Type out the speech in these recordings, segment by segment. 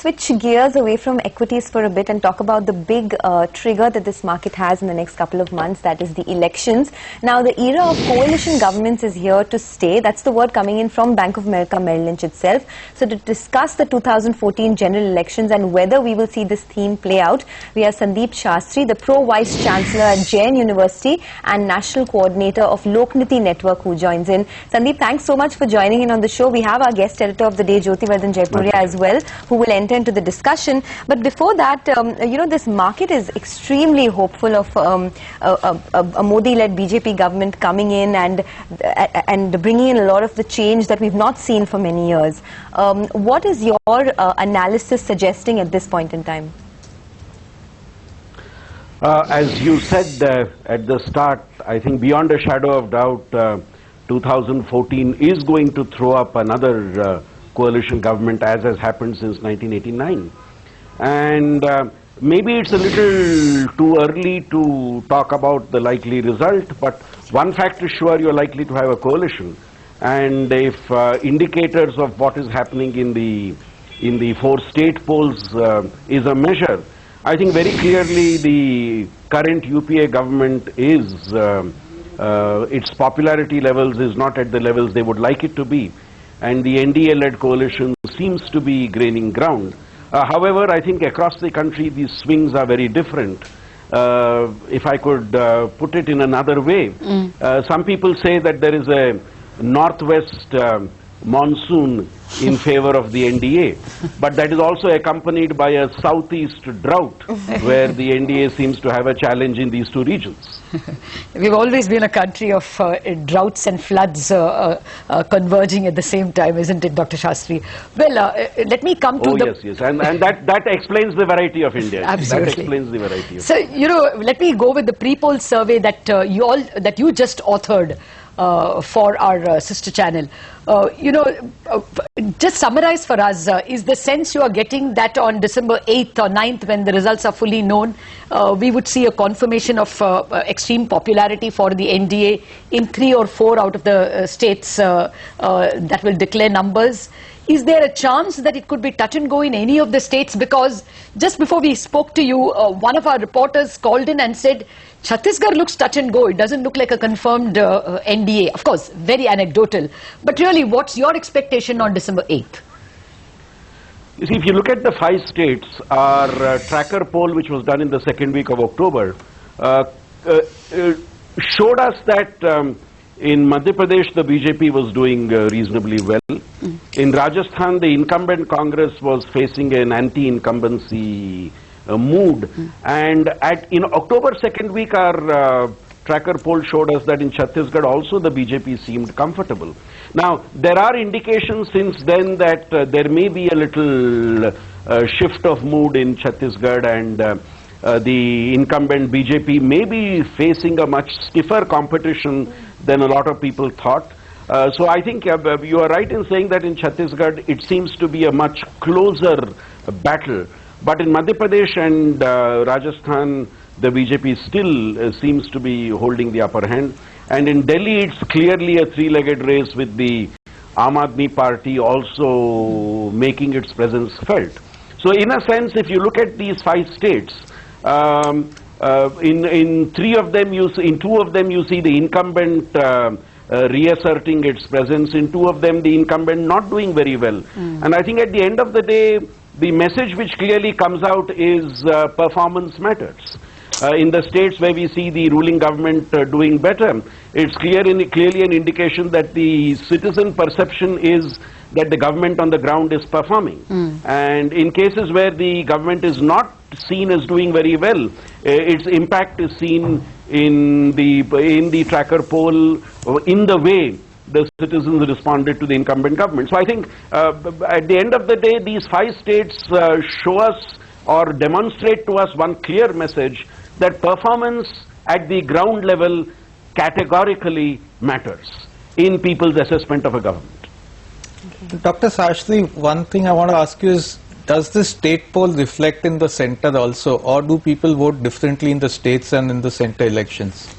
switch gears away from equities for a bit and talk about the big trigger that this market has in the next couple of months, that is the elections. Now, the era of coalition governments is here to stay. That's the word coming in from Bank of America Merrill Lynch itself. So to discuss the 2014 general elections and whether we will see this theme play out, we have Sandeep Shastri, the Pro-Vice Chancellor at Jain University and National Coordinator of Lokniti Network, who joins in. Sandeep, thanks so much for joining in on the show. We have our guest editor of the day, Jyotivardhan Jaipuria, as well, who will enter into the discussion. But before that, this market is extremely hopeful of a Modi-led BJP government coming in and bringing in a lot of the change that we've not seen for many years. What is your analysis suggesting at this point in time? As you said at the start, I think beyond a shadow of doubt, 2014 is going to throw up another coalition government, as has happened since 1989. And maybe it's a little too early to talk about the likely result, but one fact is sure, you're likely to have a coalition. And if indicators of what is happening in the 4 state polls is a measure, I think very clearly the current UPA government is, its popularity levels is not at the levels they would like it to be. And the NDA-led coalition seems to be gaining ground. However, I think across the country these swings are very different. If I could put it in another way, some people say that there is a northwest monsoon in favor of the NDA, but that is also accompanied by a southeast drought where the NDA seems to have a challenge in these 2 regions. We've always been a country of droughts and floods converging at the same time, isn't it, Dr. Shastri? Well, let me come to yes, and that explains the variety of India. Absolutely. That explains the variety of So, let me go with the pre-poll survey that you just authored for our sister channel. Just summarize for us, is the sense you are getting that on December 8th or 9th, when the results are fully known, we would see a confirmation of extreme popularity for the NDA in 3 or 4 out of the states that will declare numbers? Is there a chance that it could be touch and go in any of the states? Because just before we spoke to you, one of our reporters called in and said, Chhattisgarh looks touch and go. It doesn't look like a confirmed NDA. Of course, very anecdotal. But really, what's your expectation on December 8th? You see, if you look at the 5 states, our tracker poll, which was done in the 2nd week of October, showed us that in Madhya Pradesh, the BJP was doing reasonably well. In Rajasthan, the incumbent Congress was facing an anti-incumbency mood. And in October 2nd week, our tracker poll showed us that in Chhattisgarh also the BJP seemed comfortable. Now, there are indications since then that there may be a little shift of mood in Chhattisgarh, and the incumbent BJP may be facing a much stiffer competition than a lot of people thought. So I think you are right in saying that in Chhattisgarh it seems to be a much closer battle. But in Madhya Pradesh and Rajasthan, the BJP still seems to be holding the upper hand. And in Delhi, it's clearly a 3-legged race, with the Aam Aadmi Party also making its presence felt. So in a sense, if you look at these 5 states, in 3 of them, in 2 of them you see the incumbent reasserting its presence. In 2 of them, the incumbent not doing very well. And I think at the end of the day, the message which clearly comes out is performance matters. In the states where we see the ruling government doing better, it's clearly an indication that the citizen perception is that the government on the ground is performing. And in cases where the government is not seen as doing very well, its impact is seen in the tracker poll, in the way the citizens responded to the incumbent government. So I think at the end of the day, these 5 states show us or demonstrate to us one clear message, that performance at the ground level categorically matters in people's assessment of a government. Okay. Dr. Shastri, one thing I want to ask you is, does the state poll reflect in the center also, or do people vote differently in the states and in the center elections?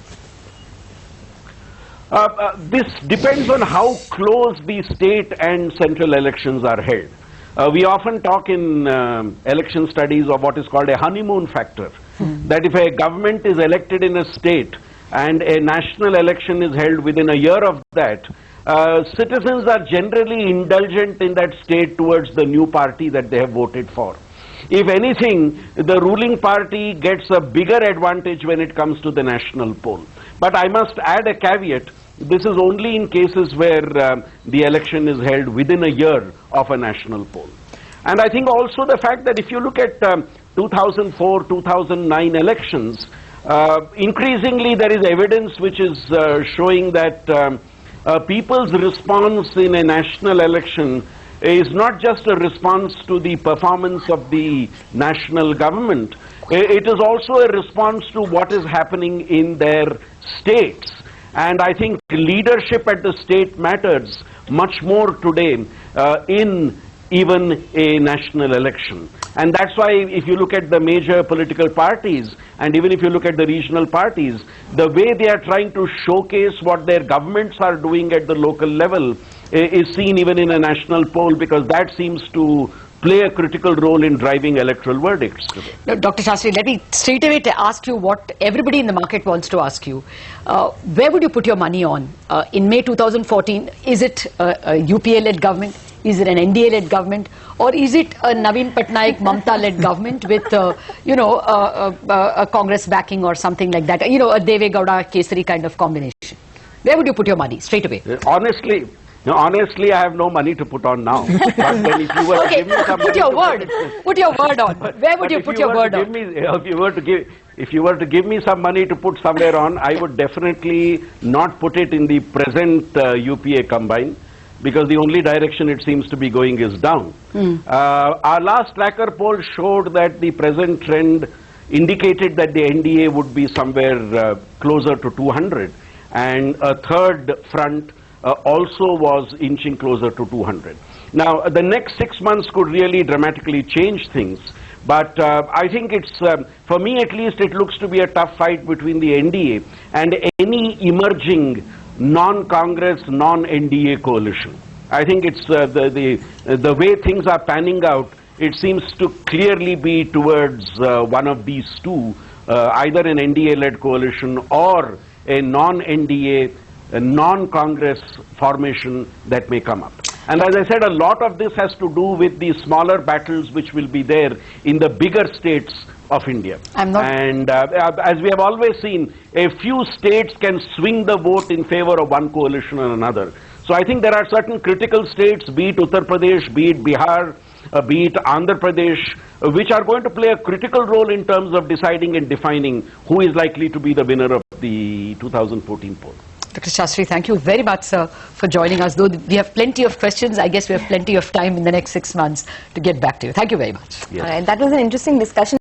This depends on how close the state and central elections are held. We often talk in election studies of what is called a honeymoon factor. That if a government is elected in a state and a national election is held within a year of that, citizens are generally indulgent in that state towards the new party that they have voted for. If anything, the ruling party gets a bigger advantage when it comes to the national poll. But I must add a caveat. This is only in cases where the election is held within a year of a national poll. And I think also the fact that if you look at 2004, 2009 elections, increasingly there is evidence which is showing that people's response in a national election is not just a response to the performance of the national government, it is also a response to what is happening in their states. And I think leadership at the state matters much more today in even a national election. And that's why if you look at the major political parties, and even if you look at the regional parties, the way they are trying to showcase what their governments are doing at the local level is seen even in a national poll, because that seems to play a critical role in driving electoral verdicts today. Now, Dr. Shastri, let me straight away ask you what everybody in the market wants to ask you. Where would you put your money on? In May 2014, is it a UPA-led government? Is it an NDA-led government? Or is it a Naveen Patnaik, Mamta-led government with, a Congress backing or something like that? You know, a Deve Gowda Kesari kind of combination. Where would you put your money straight away? Honestly, I have no money to put on now. But then if you were to give me some put your word. Put your word on. Where would you put your word on? If you were to give me some money to put somewhere on, I would definitely not put it in the present UPA combine, because the only direction it seems to be going is down. Our last tracker poll showed that the present trend indicated that the NDA would be somewhere closer to 200, and a third front also was inching closer to 200. Now, the next 6 months could really dramatically change things, but I think it's, for me at least, it looks to be a tough fight between the NDA and any emerging non-Congress, non-NDA coalition. I think it's the way things are panning out, it seems to clearly be towards one of these two, either an NDA-led coalition or a non-NDA, a non-Congress formation that may come up. And as I said, a lot of this has to do with the smaller battles which will be there in the bigger states of India. And as we have always seen, a few states can swing the vote in favor of one coalition or another. So I think there are certain critical states, be it Uttar Pradesh, be it Bihar, be it Andhra Pradesh, which are going to play a critical role in terms of deciding and defining who is likely to be the winner of the 2014 poll. Dr. Shastri, thank you very much, sir, for joining us. Though we have plenty of questions, I guess we have plenty of time in the next 6 months to get back to you. Thank you very much. Yes. All right, that was an interesting discussion.